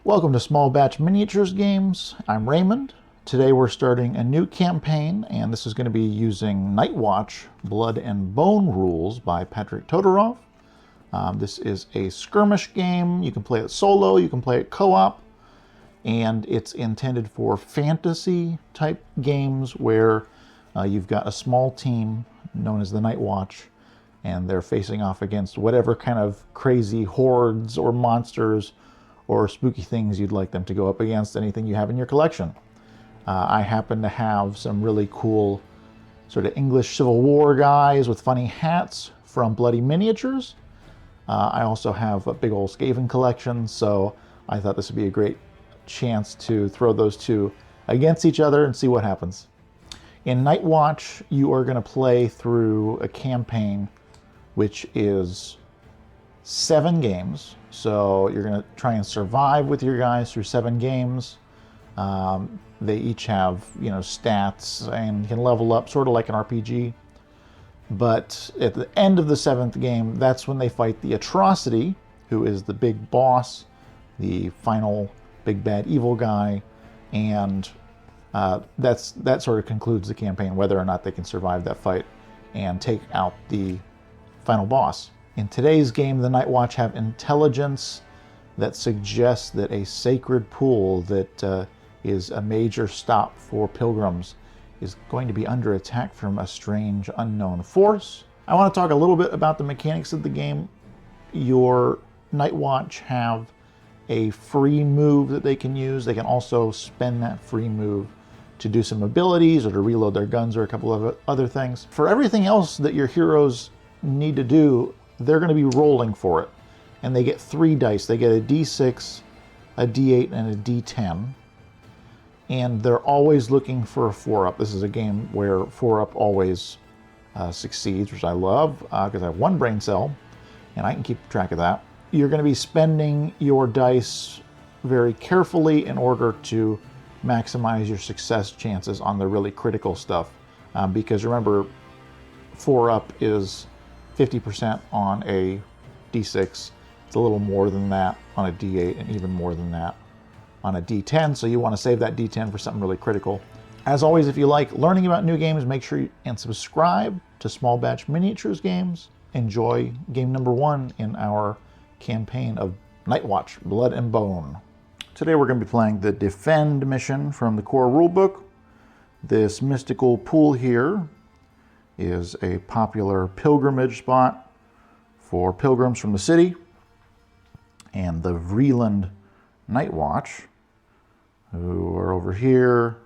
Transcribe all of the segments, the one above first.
Welcome to Small Batch Miniatures Games. I'm Raymond. Today we're starting a new campaign, and this is going to be using Nightwatch Blood and Bone rules by Patrick Todoroff. This is a skirmish game. You can play it solo, you can play it co-op, and it's intended for fantasy type games where you've got a small team known as the Nightwatch, and they're facing off against whatever kind of crazy hordes or monsters or spooky things you'd like them to go up against, anything you have in your collection. I happen to have some really cool sort of English Civil War guys with funny hats from Bloody Miniatures. I also have a big old Skaven collection, so I thought this would be a great chance to throw those two against each other and see what happens. In Nightwatch, you are going to play through a campaign which is 7 games. So you're going to try and survive with your guys through 7 games. They each have, stats and can level up sort of like an RPG. But at the end of the 7th game, that's when they fight the Atrocity, who is the big boss, the final big bad evil guy. And that sort of concludes the campaign, whether or not they can survive that fight and take out the final boss. In today's game, the Nightwatch have intelligence that suggests that a sacred pool that is a major stop for pilgrims is going to be under attack from a strange unknown force. I want to talk a little bit about the mechanics of the game. Your Nightwatch have a free move that they can use. They can also spend that free move to do some abilities or to reload their guns or a couple of other things. For everything else that your heroes need to do, they're going to be rolling for it, and they get 3 dice. They get a d6, a d8, and a d10, and they're always looking for a 4-up. This is a game where 4-up always succeeds, which I love because I have 1 brain cell, and I can keep track of that. You're going to be spending your dice very carefully in order to maximize your success chances on the really critical stuff, because remember, 4-up is 50% on a d6. It's a little more than that on a d8 and even more than that on a d10, so you want to save that d10 for something really critical. As always, if you like learning about new games, make sure and subscribe to Small Batch Miniatures Games. Enjoy game number 1 in our campaign of Nightwatch Blood and Bone. Today we're going to be playing the Defend mission from the core rulebook. This mystical pool here is a popular pilgrimage spot for pilgrims from the city, and the Vreeland Nightwatch, who are over here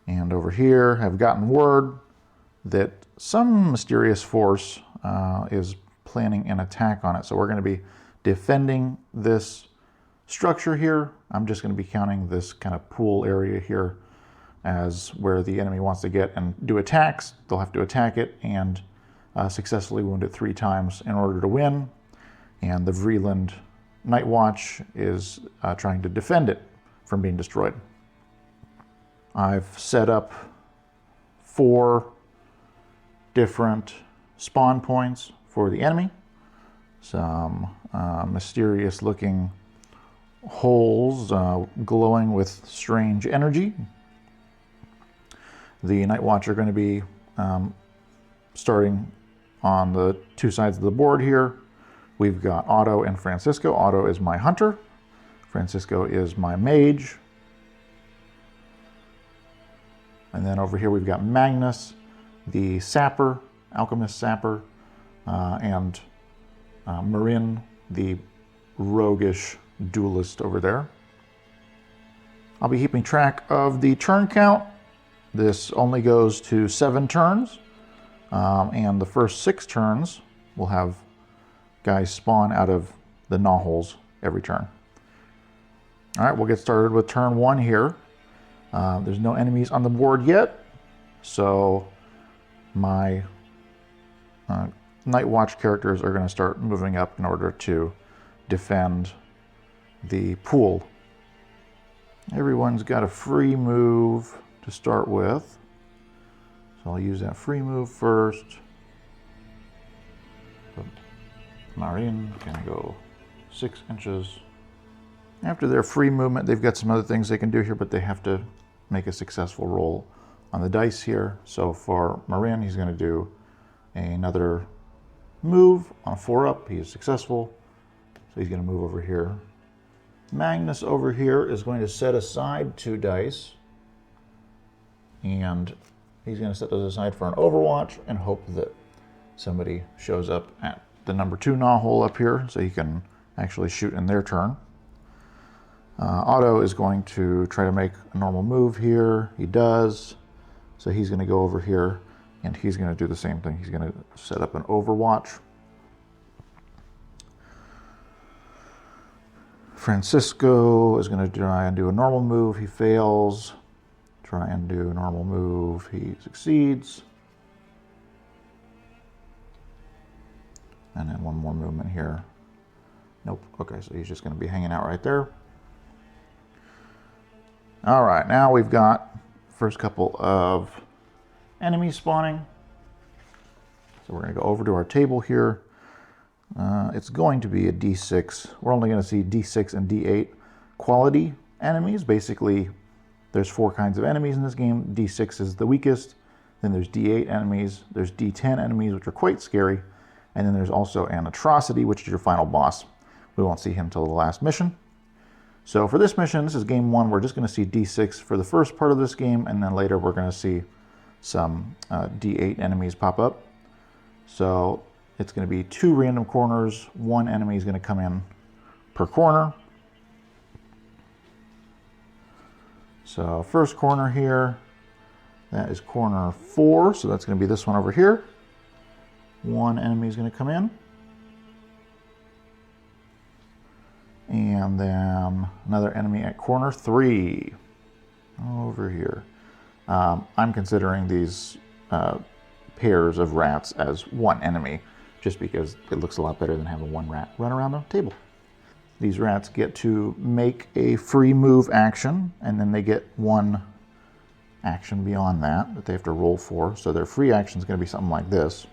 and over here, have gotten word that some mysterious force is planning an attack on it. So we're going to be defending this structure here. I'm just going to be counting this kind of pool area here as where the enemy wants to get and do attacks. They'll have to attack it and successfully wound it 3 times in order to win. And the Vreeland Nightwatch is trying to defend it from being destroyed. I've set up 4 different spawn points for the enemy. Some mysterious looking holes glowing with strange energy. The Nightwatch are going to be starting on the 2 sides of the board here. We've got Otto and Francisco. Otto is my hunter. Francisco is my mage. And then over here we've got Magnus, the sapper, alchemist sapper, and Marin, the roguish duelist over there. I'll be keeping track of the turn count. This only goes to 7 turns, and the first 6 turns will have guys spawn out of the knowholes every turn. All right, we'll get started with turn 1 here. There's no enemies on the board yet, so my Nightwatch characters are going to start moving up in order to defend the pool. Everyone's got a free move to start with, so I'll use that free move first. Marin can go 6 inches After their free movement, they've got some other things they can do here, but they have to make a successful roll on the dice here. So for Marin, he's going to do another move on a 4-up. He is successful, so he's going to move over here. Magnus over here is going to set aside 2 dice, and he's going to set those aside for an Overwatch and hope that somebody shows up at the number 2 gnaw hole up here so he can actually shoot in their turn. Otto is going to try to make a normal move here. He does. So he's going to go over here and he's going to do the same thing. He's going to set up an Overwatch. Francisco is going to try and do a normal move. He fails. Try and do a normal move. He succeeds. And then one more movement here. Nope. Okay, so he's just going to be hanging out right there. All right, now we've got first couple of enemies spawning. So we're going to go over to our table here. It's going to be a D6. We're only going to see D6 and D8 quality enemies. Basically, there's 4 kinds of enemies in this game. D6 is the weakest. Then there's D8 enemies. There's D10 enemies, which are quite scary. And then there's also an atrocity, which is your final boss. We won't see him till the last mission. So for this mission, this is game 1, we're just going to see D6 for the first part of this game, and then later we're going to see some D8 enemies pop up. So it's going to be 2 random corners, 1 enemy is going to come in per corner. So first corner here, that is corner 4, so that's going to be this one over here. 1 enemy is going to come in. And then another enemy at corner 3 over here. I'm considering these pairs of rats as 1 enemy just because it looks a lot better than having 1 rat run around the table. These rats get to make a free move action, and then they get 1 action beyond that they have to roll for. So their free action is going to be something like this.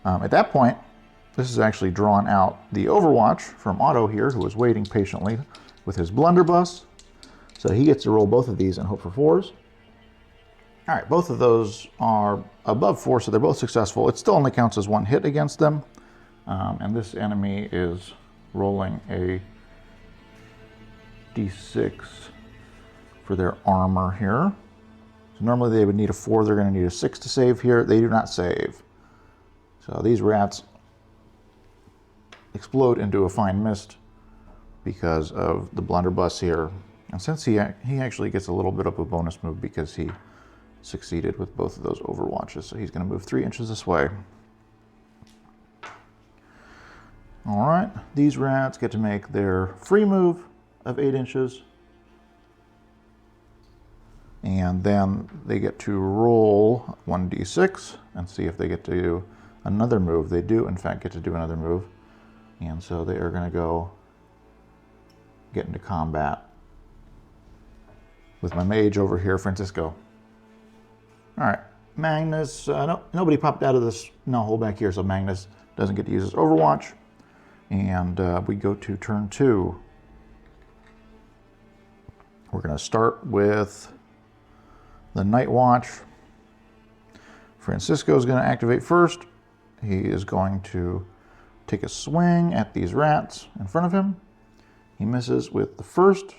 At that point, this is actually drawn out the Overwatch from Otto here, who was waiting patiently with his blunderbuss. So he gets to roll both of these and hope for 4s. All right, both of those are above 4, so they're both successful. It still only counts as 1 hit against them. And this enemy is rolling a D6 for their armor here. So normally they would need a 4, they're going to need a 6 to save here. They do not save. So these rats explode into a fine mist because of the blunderbuss here. And since he actually gets a little bit of a bonus move because he succeeded with both of those Overwatches. So he's going to move 3 inches this way. All right, these rats get to make their free move of 8 inches. And then they get to roll 1d6 and see if they get to do another move. They do, in fact, get to do another move. And so they are going to go get into combat with my mage over here, Francisco. All right, Magnus, nobody popped out of this hole back here, so Magnus doesn't get to use his Overwatch. And we go to turn 2. We're going to start with the Nightwatch. Francisco is going to activate first. He is going to take a swing at these rats in front of him. He misses with the first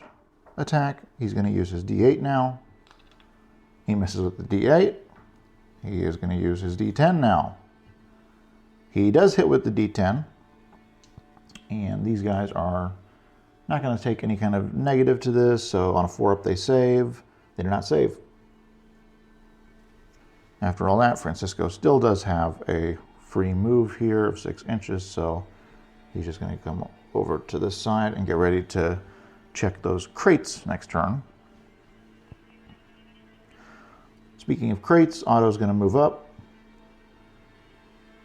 attack. He's going to use his D8 now. He misses with the D8. He is going to use his D10 now. He does hit with the D10. And these guys are not going to take any kind of negative to this. So on a 4-up they save. They do not save. After all that, Francisco still does have a free move here of 6 inches, so he's just going to come over to this side and get ready to check those crates next turn. Speaking of crates, Otto's going to move up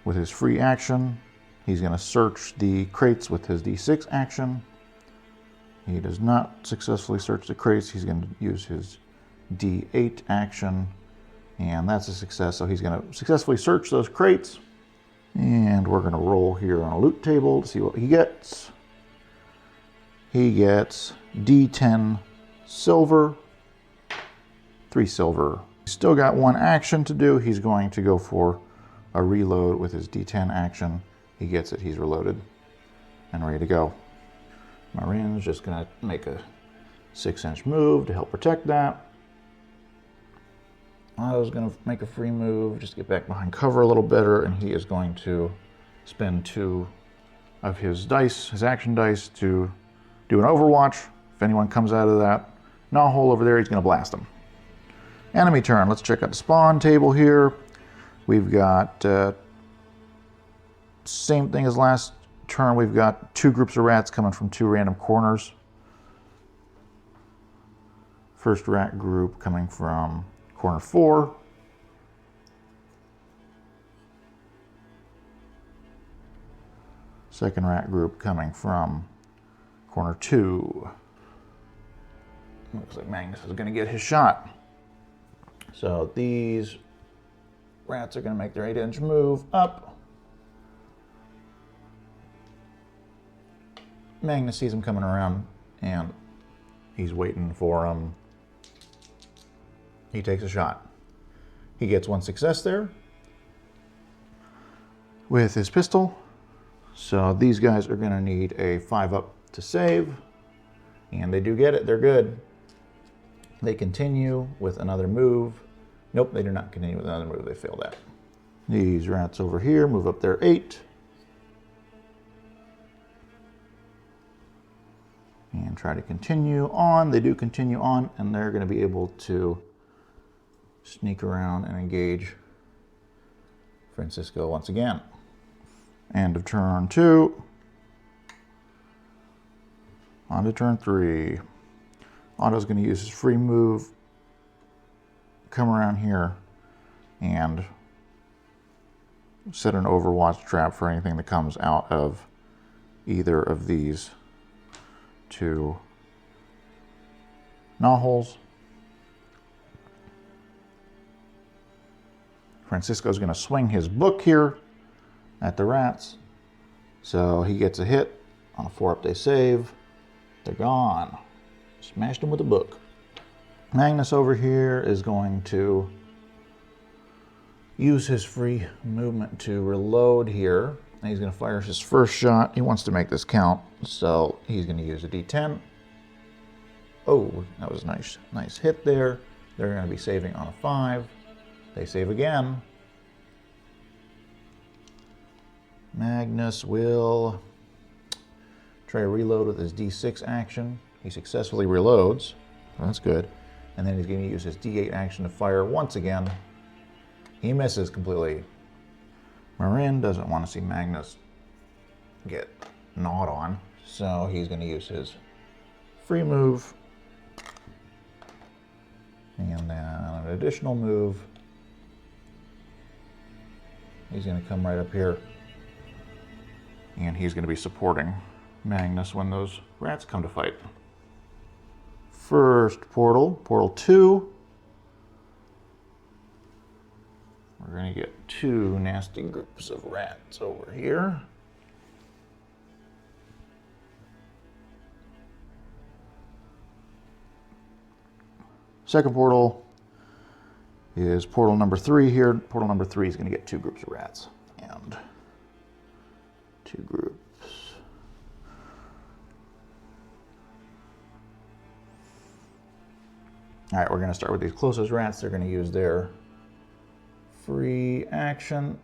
with his free action. He's going to search the crates with his D6 action. He does not successfully search the crates. He's going to use his D8 action, and that's a success. So he's going to successfully search those crates. And we're going to roll here on a loot table to see what he gets. He gets D10 silver, 3 silver. Still got 1 action to do. He's going to go for a reload with his D10 action. He gets it, he's reloaded and ready to go. Marin's just gonna make a 6-inch move to help protect that. Otto's gonna make a free move, just get back behind cover a little better, and he is going to spend 2 of his dice, his action dice, to do an overwatch. If anyone comes out of that gnaw hole over there, he's gonna blast them. Enemy turn. Let's check out the spawn table here. We've got same thing as last turn. We've got 2 groups of rats coming from 2 random corners. First rat group coming from corner 4. Second rat group coming from corner 2. Looks like Magnus is going to get his shot. So these rats are going to make their 8-inch move up. Magnus sees him coming around, and he's waiting for him. He takes a shot. He gets 1 success there with his pistol. So these guys are going to need a 5-up to save, and they do get it. They're good. They continue with another move. Nope, they do not continue with another move. They fail that. These rats over here move up their 8. And try to continue on. They do continue on, and they're going to be able to sneak around and engage Francisco once again. End of turn 2. On to turn 3. Otto's going to use his free move, come around here, and set an overwatch trap for anything that comes out of either of these 2 gnaw holes. Francisco's going to swing his book here at the rats. So he gets a hit on a 4-up they save. They're gone. Smashed him with a book. Magnus over here is going to use his free movement to reload here. And he's going to fire his first shot. He wants to make this count, so he's going to use a D10. Oh, that was a nice hit there. They're going to be saving on a 5. They save again. Magnus will try to reload with his D6 action. He successfully reloads. That's good. And then he's going to use his D8 action to fire once again. He misses completely. Marin doesn't want to see Magnus get gnawed on, so he's going to use his free move. And then an additional move. He's going to come right up here. And he's going to be supporting Magnus when those rats come to fight. First portal, portal 2. We're going to get 2 nasty groups of rats over here. Second portal is portal number 3 here. Portal number 3 is going to get 2 groups of rats. And 2 groups. All right, we're going to start with these closest rats. They're going to use their free action,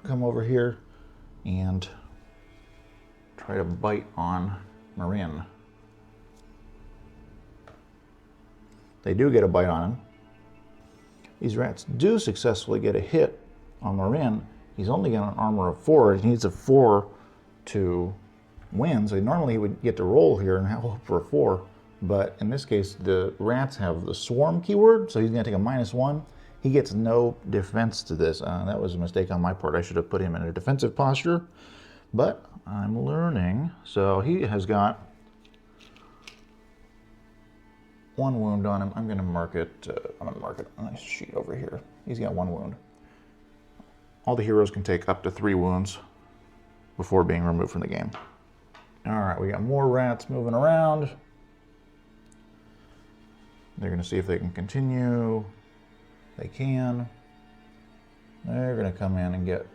come over here and try to bite on Marin. They do get a bite on him. These rats do successfully get a hit on Marin. He's only got an armor of 4. He needs a 4 to win. So normally he would get to roll here and hope for a 4. But in this case, the rats have the swarm keyword, so he's going to take a -1. He gets no defense to this. That was a mistake on my part. I should have put him in a defensive posture, but I'm learning. So he has got 1 wound on him. I'm going to mark it. I'm going to mark it on a nice sheet over here. He's got 1 wound. All the heroes can take up to 3 wounds before being removed from the game. All right, we got more rats moving around. They're going to see if they can continue. They can. They're going to come in and get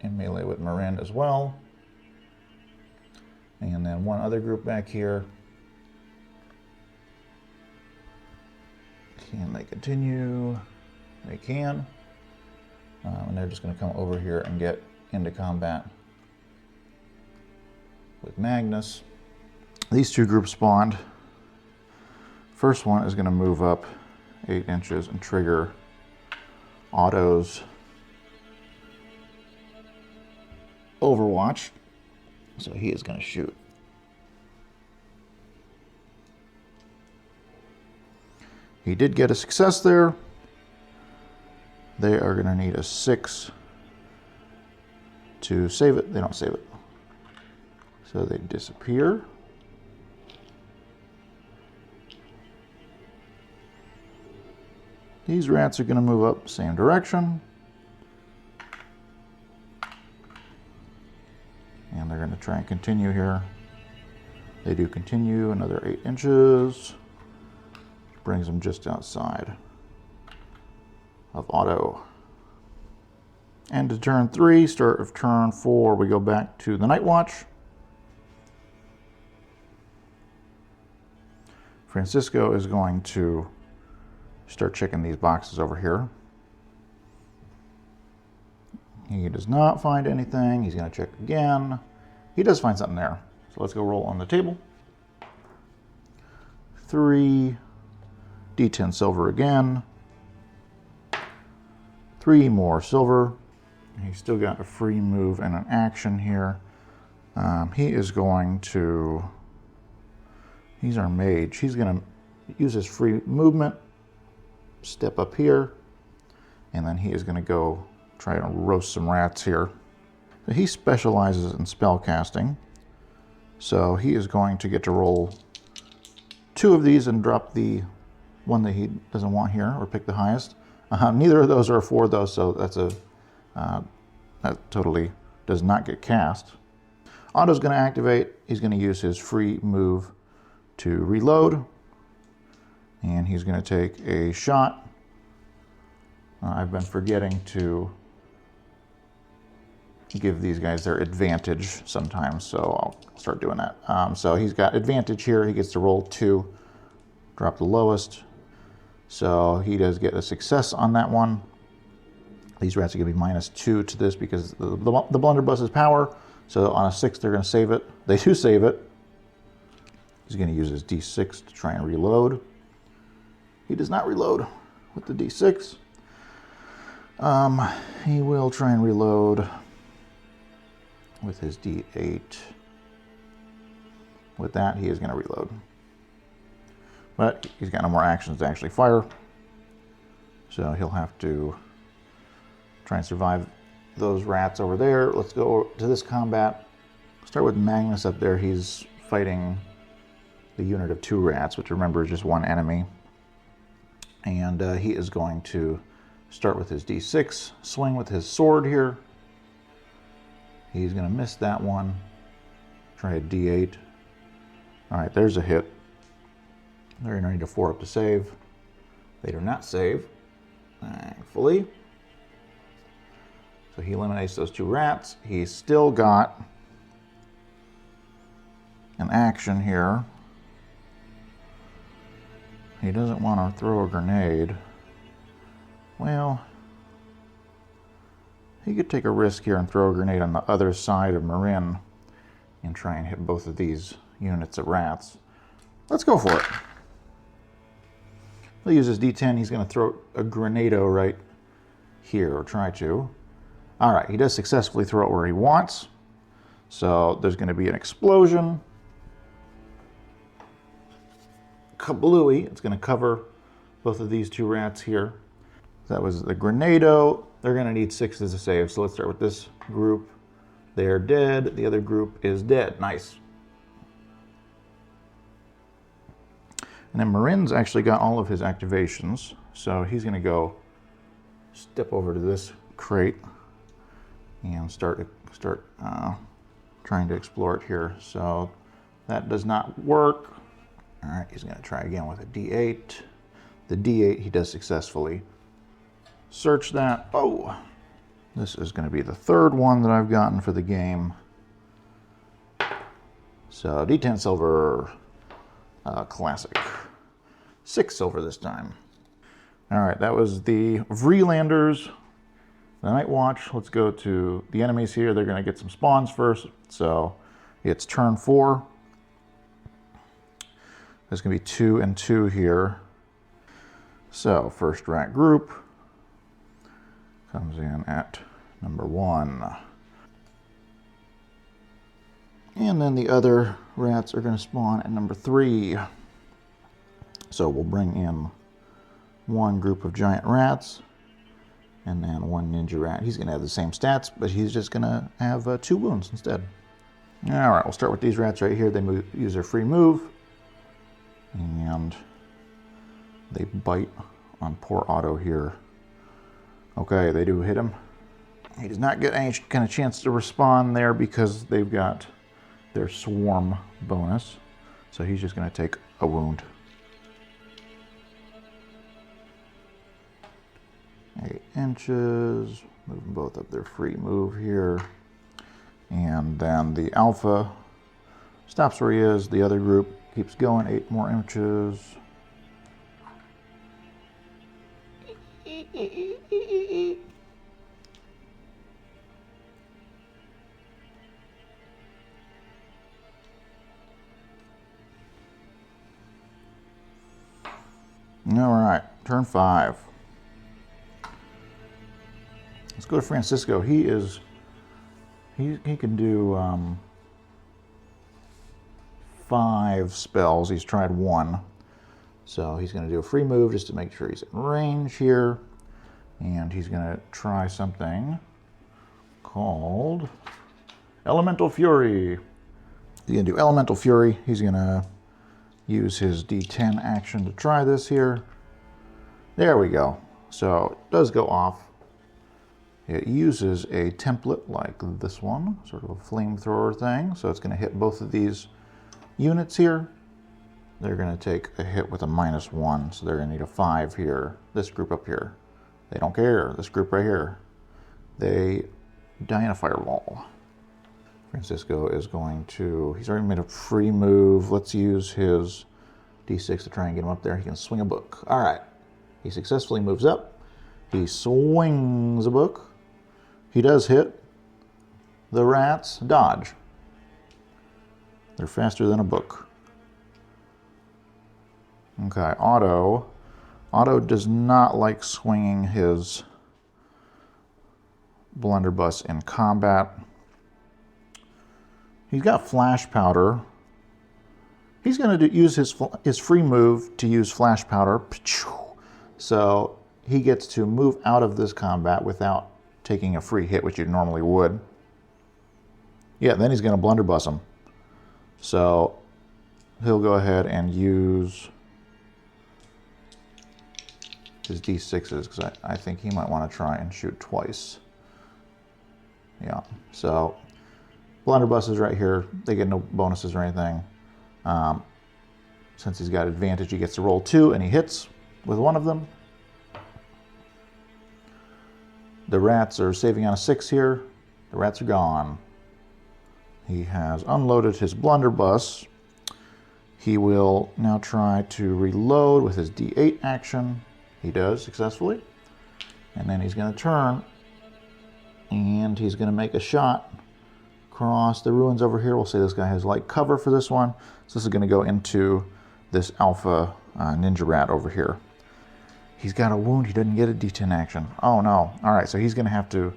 in melee with Marin as well. And then one other group back here. Can they continue? They can. And they're just going to come over here and get into combat with Magnus. These two groups spawned. First one is going to move up 8 inches and trigger Otto's Overwatch. So he is going to shoot. He did get a success there. They are going to need a 6 to save it. They don't save it. So they disappear. These rats are going to move up same direction. And they're going to try and continue here. They do continue another 8 inches. Brings them just outside of Otto. And to turn 3, start of turn 4, we go back to the Nightwatch. Francisco is going to start checking these boxes over here. He does not find anything. He's going to check again. He does find something there. So let's go roll on the table. 3, D10 silver again. 3 more silver. He's still got a free move and an action here. He is going to, he's our mage. He's going to use his free movement, step up here, and then he is going to go try to roast some rats here. So he specializes in spell casting. So he is going to get to roll 2 of these and drop the one that he doesn't want here, or pick the highest. Neither of those are a 4 though, so that's a that totally does not get cast. Otto's going to activate. He's going to use his free move to reload, and he's going to take a shot. I've been forgetting to give these guys their advantage sometimes, so I'll start doing that. So he's got advantage here. He gets to roll 2, drop the lowest. So he does get a success on that one. These rats are going to be -2 to this because the blunderbuss is power. So on a 6, they're going to save it. They do save it. He's going to use his D6 to try and reload. He does not reload with the D6. He will try and reload with his D8. With that, he is going to reload. But he's got no more actions to actually fire. So he'll have to try and survive those rats over there. Let's go to this combat. Start with Magnus up there. He's fighting the unit of 2 rats, which remember is just 1 enemy. And he is going to start with his D6, swing with his sword here. He's going to miss that one. Try a D8. All right, there's a hit. They're going to need a 4 up to save. They do not save, thankfully. So he eliminates those 2 rats. He's still got an action here. He doesn't want to throw a grenade. Well, he could take a risk here and throw a grenade on the other side of Marin and try and hit both of these units of rats. Let's go for it. He'll use his D10. He's going to throw a grenado right here, or try to. All right, he does successfully throw it where he wants. So there's going to be an explosion. Kablooey. It's going to cover both of these 2 rats here. That was the grenado. They're going to need 6s to save. So let's start with this group. They are dead. The other group is dead. Nice. And then Marin's actually got all of his activations. So he's going to go step over to this crate and start trying to explore it here. So that does not work. All right, he's going to try again with a D8. The D8 he does successfully. Search that. Oh, this is going to be the third one that I've gotten for the game. So D10 silver, classic. 6 silver this time. All right, that was the Vreelanders, the Nightwatch. Let's go to the enemies here. They're going to get some spawns first. So it's turn 4. There's going to be 2 and 2 here. So first rat group comes in at number 1. And then the other rats are going to spawn at number 3. So we'll bring in one group of giant rats and then one ninja rat. He's going to have the same stats, but he's just going to have 2 wounds instead. All right, we'll start with these rats right here. They use their free move. And they bite on poor Otto here. Okay, they do hit him. He does not get any kind of chance to respond there because they've got their swarm bonus. So he's just going to take a wound. 8 inches. Move them both up their free move here. And then the alpha stops where he is. The other group keeps going, 8 more inches. All right, turn 5. Let's go to Francisco. He can do 5 spells. He's tried 1. So he's going to do a free move just to make sure he's in range here. And he's going to try something called Elemental Fury. He's going to do Elemental Fury. He's going to use his D10 action to try this here. There we go. So it does go off. It uses a template like this one, sort of a flamethrower thing. So it's going to hit both of these units here. They're going to take a hit with a -1, so they're going to need a 5 here. This group up here, they don't care. This group right here, they die in a fireball. Francisco is going to, he's already made a free move. Let's use his D6 to try and get him up there. He can swing a book. All right, he successfully moves up. He swings a book. He does hit. The rats dodge. They're faster than a book. Okay, Otto does not like swinging his blunderbuss in combat. He's got flash powder. He's going to use his free move to use flash powder. So he gets to move out of this combat without taking a free hit, which you normally would. Yeah, then he's going to blunderbuss him. So he'll go ahead and use his D6s because I think he might want to try and shoot twice. Yeah, so blunderbuss is right here. They get no bonuses or anything. Since he's got advantage, he gets to roll 2 and he hits with one of them. The rats are saving on a 6 here. The rats are gone. He has unloaded his blunderbuss. He will now try to reload with his D8 action. He does successfully. And then he's going to turn and he's going to make a shot across the ruins over here. We'll say this guy has light cover for this one. So this is going to go into this alpha ninja rat over here. He's got a wound. He doesn't get a D10 action. Oh no. All right, so he's going to have to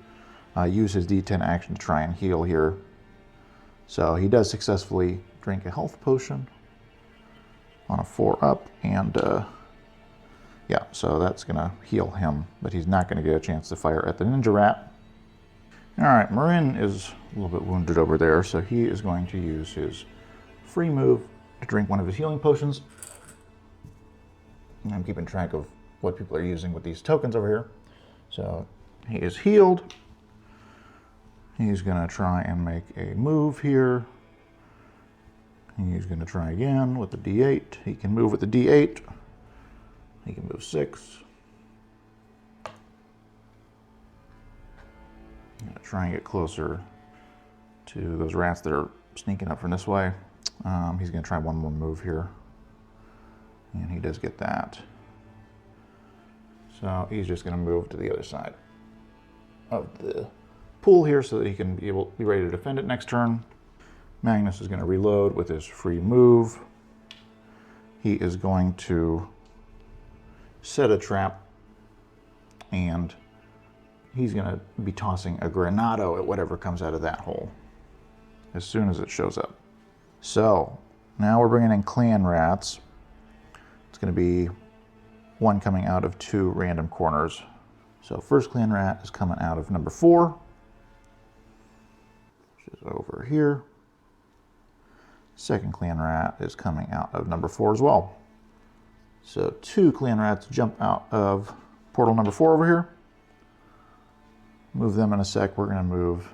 use his D10 action to try and heal here. So he does successfully drink a health potion on a 4 up, and yeah, so that's going to heal him, but he's not going to get a chance to fire at the ninja rat. All right, Marin is a little bit wounded over there, so he is going to use his free move to drink one of his healing potions. And I'm keeping track of what people are using with these tokens over here. So he is healed. He's going to try and make a move here. He's going to try again with the D8. He can move with the D8. He can move 6. I'm going to try and get closer to those rats that are sneaking up from this way. He's going to try one more move here. And he does get that. So he's just going to move to the other side of the pool here so that he can be ready to defend it next turn. Magnus is going to reload with his free move. He is going to set a trap, and he's going to be tossing a Granado at whatever comes out of that hole as soon as it shows up. So now we're bringing in clan rats. It's going to be one coming out of 2 random corners. So first clan rat is coming out of number 4, which is over here. Second clan rat is coming out of number 4 as well. So 2 clan rats jump out of portal number 4 over here. Move them in a sec. We're going to move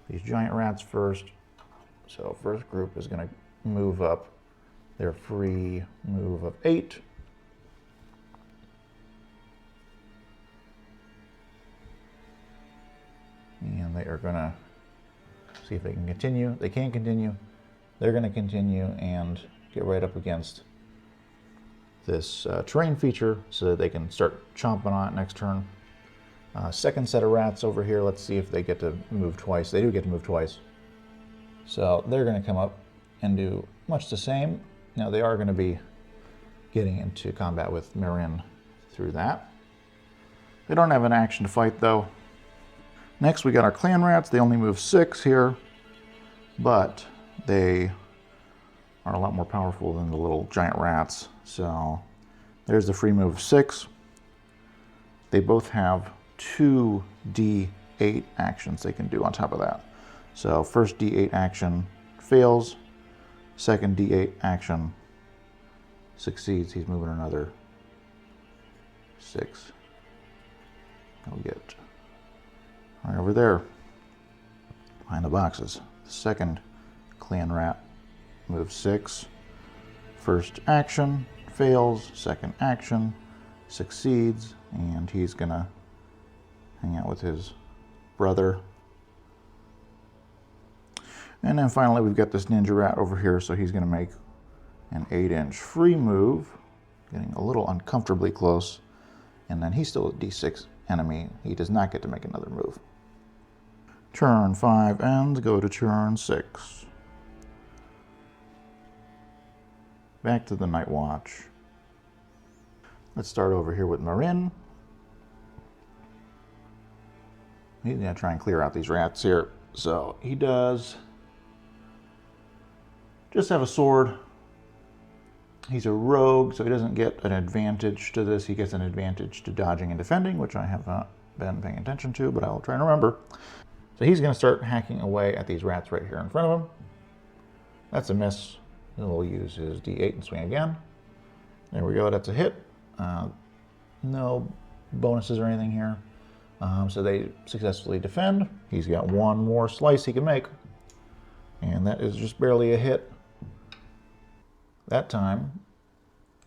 these giant rats first. So first group is going to move up their free move of 8. And they are going to see if they can continue. They can continue. They're going to continue and get right up against this terrain feature so that they can start chomping on it next turn. Second set of rats over here. Let's see if they get to move twice. They do get to move twice. So they're going to come up and do much the same. Now they are going to be getting into combat with Marin through that. They don't have an action to fight though. Next we got our clan rats. They only move 6 here, but they are a lot more powerful than the little giant rats. So there's the free move of 6. They both have 2 D8 actions they can do on top of that. So first D8 action fails, second D8 action succeeds. He's moving another 6. He'll get right over there behind the boxes. The second clan rat moves 6. First action fails, second action succeeds, and he's gonna hang out with his brother. And then finally we've got this ninja rat over here, so he's gonna make an 8-inch free move, getting a little uncomfortably close, and then he's still a D6 enemy. He does not get to make another move. Turn 5 ends, go to turn 6. Back to the Nightwatch. Let's start over here with Marin. He's going to try and clear out these rats here. So he does just have a sword. He's a rogue, so he doesn't get an advantage to this. He gets an advantage to dodging and defending, which I have not been paying attention to, but I'll try and remember. So he's going to start hacking away at these rats right here in front of him. That's a miss. He'll use his D8 and swing again. There we go, that's a hit. No bonuses or anything here. So they successfully defend. He's got one more slice he can make. And that is just barely a hit. That time,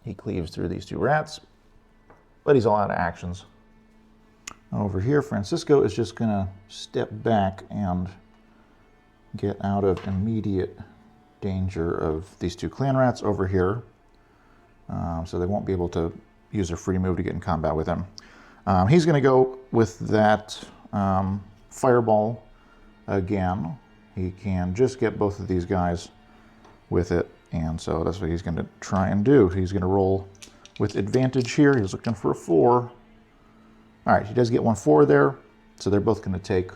he cleaves through these 2 rats, but he's all out of actions. Over here, Francisco is just gonna step back and get out of immediate danger of these 2 clan rats over here. So they won't be able to use a free move to get in combat with him. He's gonna go with that fireball again. He can just get both of these guys with it, and so that's what he's gonna try and do. He's gonna roll with advantage here. He's looking for a 4. All right, he does get 1 4 there, so they're both gonna take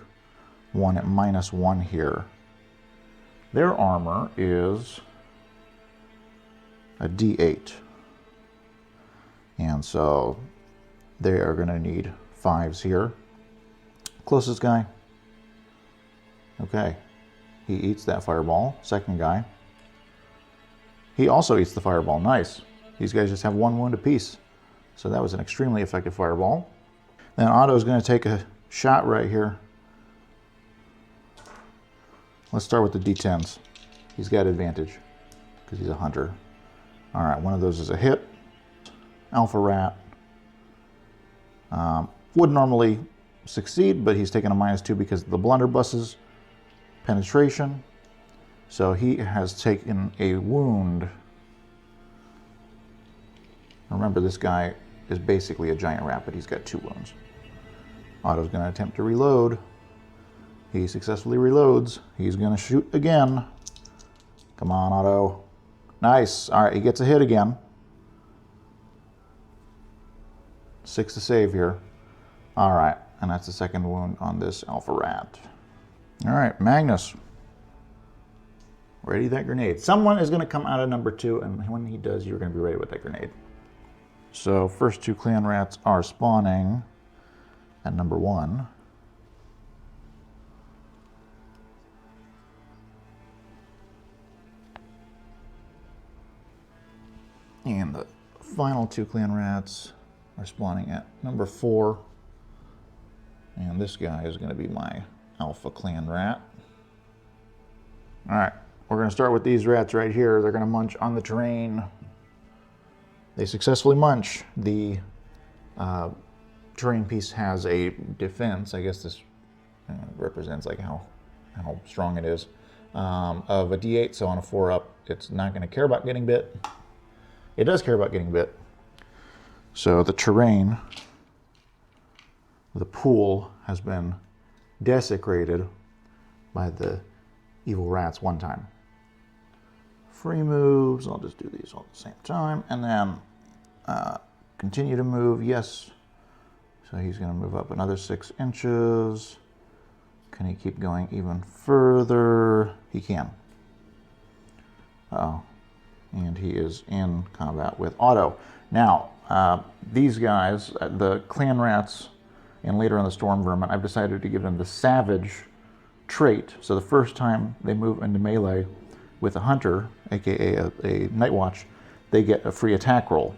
1 at -1 here. Their armor is a D8. And so they are going to need 5s here. Closest guy. Okay. He eats that fireball. Second guy. He also eats the fireball. Nice. These guys just have 1 wound apiece. So that was an extremely effective fireball. Then Otto's going to take a shot right here. Let's start with the D10s. He's got advantage. because he's a hunter. All right, one of those is a hit. Alpha rat. Would normally succeed, but he's taking a -2 because of the blunderbus's penetration. So he has taken a wound. Remember, this guy is basically a giant rat, but he's got 2 wounds. Otto's going to attempt to reload. He successfully reloads. He's going to shoot again. Come on, Otto. Nice. All right, he gets a hit again. 6 to save here. All right, and that's the second wound on this alpha rat. All right, Magnus. Ready that grenade. Someone is going to come out of number 2, and when he does, you're going to be ready with that grenade. So first 2 clan rats are spawning at number 1. And the final 2 clan rats are spawning at number 4. And this guy is going to be my alpha clan rat. All right, we're going to start with these rats right here. They're going to munch on the terrain. They successfully munch. The terrain piece has a defense. I guess this represents like how strong it is, of a D8. So on a 4-up, it's not going to care about getting bit. It does care about getting bit. So the terrain, the pool, has been desecrated by the evil rats one time. Free moves, I'll just do these all at the same time, and then continue to move, yes. So he's going to move up another 6 inches. Can he keep going even further? He can. Uh-oh. And he is in combat with Otto. Now, these guys, the clan rats, and later on the storm vermin, I've decided to give them the savage trait. So the first time they move into melee with a hunter, aka a Nightwatch, they get a free attack roll.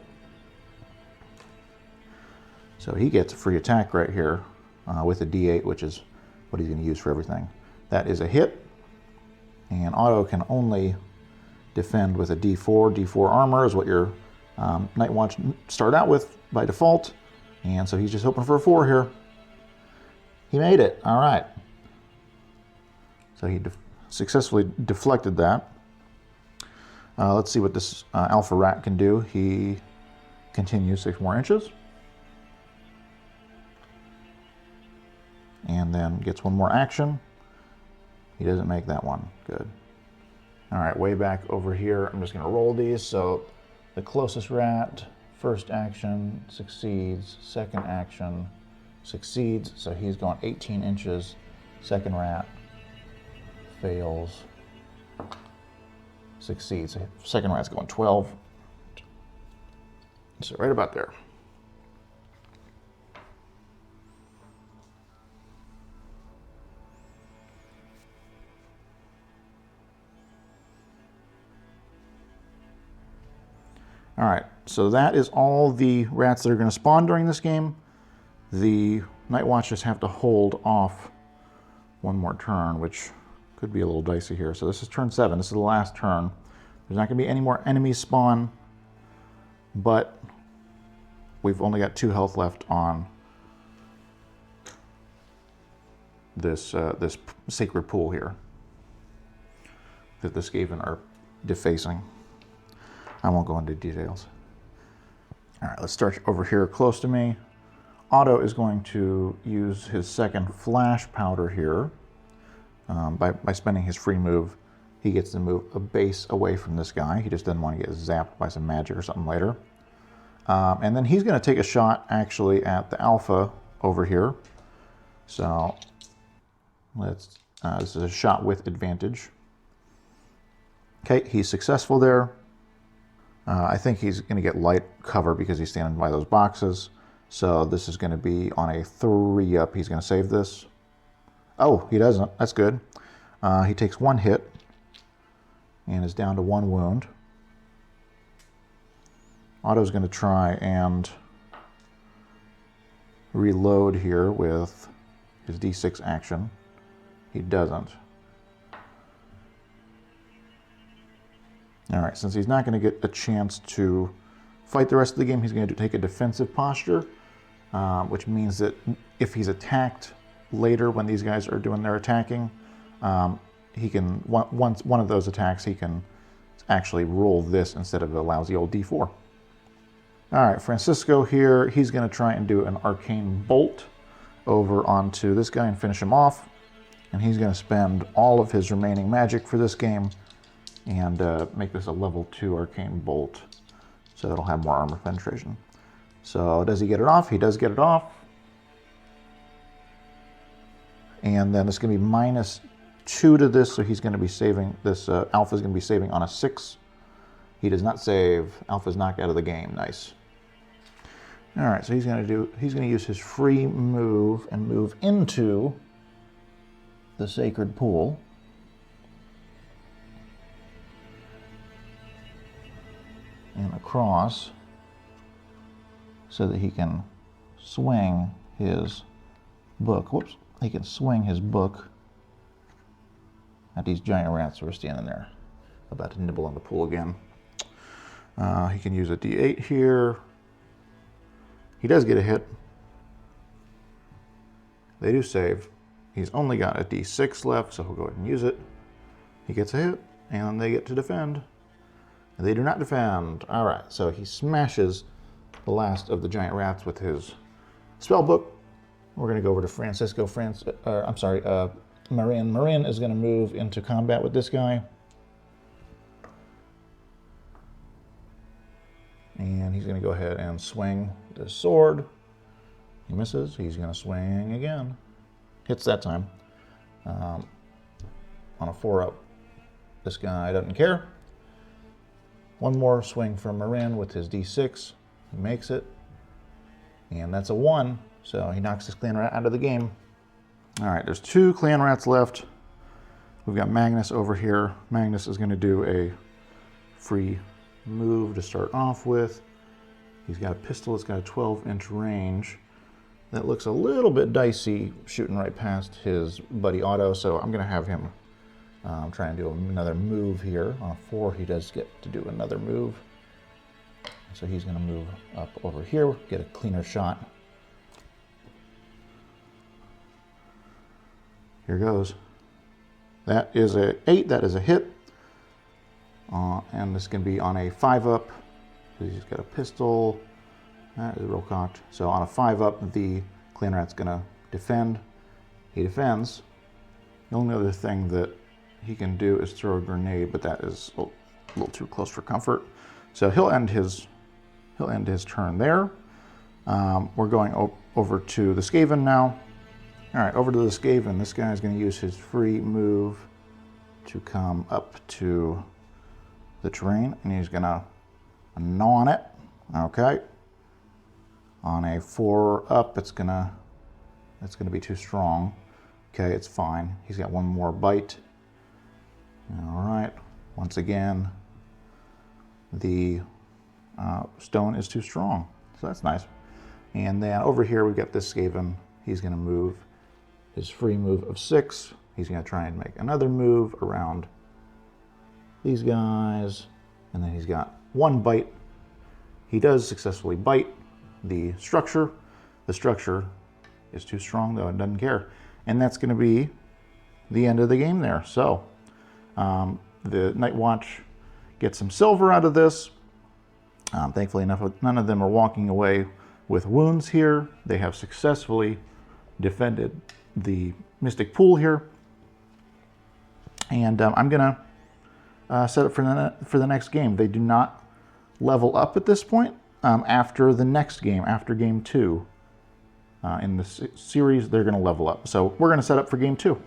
So he gets a free attack right here with a D8, which is what he's going to use for everything. That is a hit, and Otto can only defend with a D4. D4 armor is what your Nightwatch start out with by default, and so he's just hoping for a 4 here. He made it. All right. So he successfully deflected that. Let's see what this alpha rat can do. He continues 6 more inches. And then gets 1 more action. He doesn't make that one. Good. All right, way back over here, I'm just going to roll these. So the closest rat, first action, succeeds. Second action, succeeds. So he's going 18 inches. Second rat fails. Succeeds. Second rat's going 12. So right about there. All right, so that is all the rats that are going to spawn during this game. The Nightwatchers have to hold off 1 more turn, which could be a little dicey here. So this is turn 7. This is the last turn. There's not going to be any more enemies spawn, but we've only got 2 health left on this this sacred pool here that the Skaven are defacing. I won't go into details. All right, let's start over here close to me. Otto is going to use his second flash powder here. By spending his free move, he gets to move a base away from this guy. He just doesn't want to get zapped by some magic or something later. And then he's going to take a shot actually at the alpha over here. So let's, this is a shot with advantage. Okay, he's successful there. I think he's going to get light cover because he's standing by those boxes. So this is going to be on a 3-up. He's going to save this. Oh, he doesn't. That's good. He takes 1 hit and is down to 1 wound. Otto's going to try and reload here with his D6 action. He doesn't. All right, since he's not going to get a chance to fight the rest of the game, he's going to take a defensive posture, which means that if he's attacked later when these guys are doing their attacking, he can, once one of those attacks, he can actually roll this instead of a lousy old D4. All right, Francisco here, he's going to try and do an arcane bolt over onto this guy and finish him off. And he's going to spend all of his remaining magic for this game and make this a level 2 arcane bolt, so it'll have more armor penetration. So does he get it off? He does get it off. And then it's going to be -2 to this, so he's going to be saving this. Alpha is going to be saving on a 6. He does not save. Alpha's knocked out of the game. Nice. All right, so he's going to use his free move and move into the sacred pool. And across, so that he can swing his book. Whoops. He can swing his book at these giant rats who are standing there, about to nibble on the pool again. He can use a D8 here. He does get a hit. They do save. He's only got a D6 left, so he'll go ahead and use it. He gets a hit, and they get to defend. They do not defend. All right, so he smashes the last of the giant rats with his spell book. We're going to go over to Francisco. Marin. Marin is going to move into combat with this guy. And he's going to go ahead and swing the sword. He misses. He's going to swing again. Hits that time. On a 4-up. This guy doesn't care. One more swing from Marin with his D6. He makes it. And that's a 1. So he knocks this clan rat out of the game. All right, there's 2 clan rats left. We've got Magnus over here. Magnus is going to do a free move to start off with. He's got a pistol. It's got a 12-inch range. That looks a little bit dicey shooting right past his buddy Otto, so I'm going to have him try and do another move here. On a 4, he does get to do another move. So he's going to move up over here, get a cleaner shot. Here goes. That is a 8. That is a hit. And this can be on a 5-up. He's got a pistol. That is real cocked. So on a 5-up, the clan rat's going to defend. He defends. The only other thing that he can do is throw a grenade, but that is a little too close for comfort. So he'll end his turn there. We're going over to the Skaven now. All right, over to the Skaven. This guy is going to use his free move to come up to the terrain, and he's going to gnaw on it. Okay. On a 4-up, it's gonna be too strong. Okay, it's fine. He's got one more bite. All right. Once again, the stone is too strong, so that's nice. And then over here we've got this Skaven. He's going to move his free move of 6. He's going to try and make another move around these guys, and then he's got 1 bite. He does successfully bite the structure. The structure is too strong, though. It doesn't care. And that's going to be the end of the game there. So the Nightwatch gets some silver out of this. Thankfully enough, none of them are walking away with wounds here. They have successfully defended the Mystic Pool here. And I'm going to set up for the next game. They do not level up at this point. After the next game, after game 2 in the series, they're going to level up. So we're going to set up for game 2.